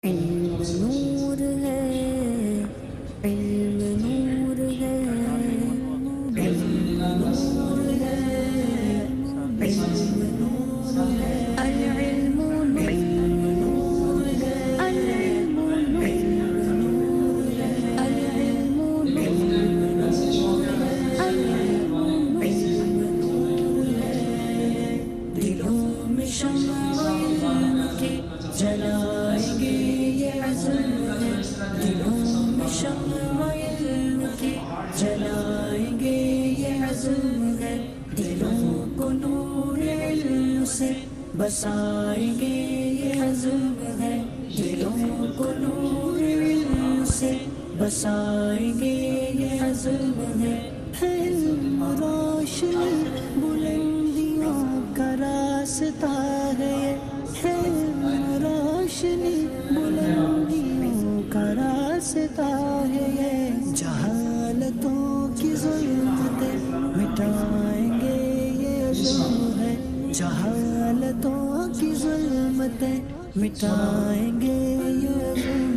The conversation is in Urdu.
علم نور ہے، علم نور ہے، علم نور ہے، علم نور ہے، العلم نور ہے، العلم نور ہے، العلم نور ہے، العلم نور ہے۔ دلوں میں شمع علم کی جلائیں گے یہ عزم ہے، دلوں میں شمع علم کی جلائیں گے یہ عزم ہے، دلوں کو نور علم سے بسائیں گے یہ عزم ہے، دلوں کو نور علم سے بسائیں گے یہ عزم ہے۔ علم روشنی بلندیوں کا راستہ ہے، علم روشنی بلندیوں کا راستہ ہے، جہالتوں کی ظلمتیں مٹائیں گے یہ عزم ہے، جہالتوں کی ظلمتیں مٹائیں گے یہ عزم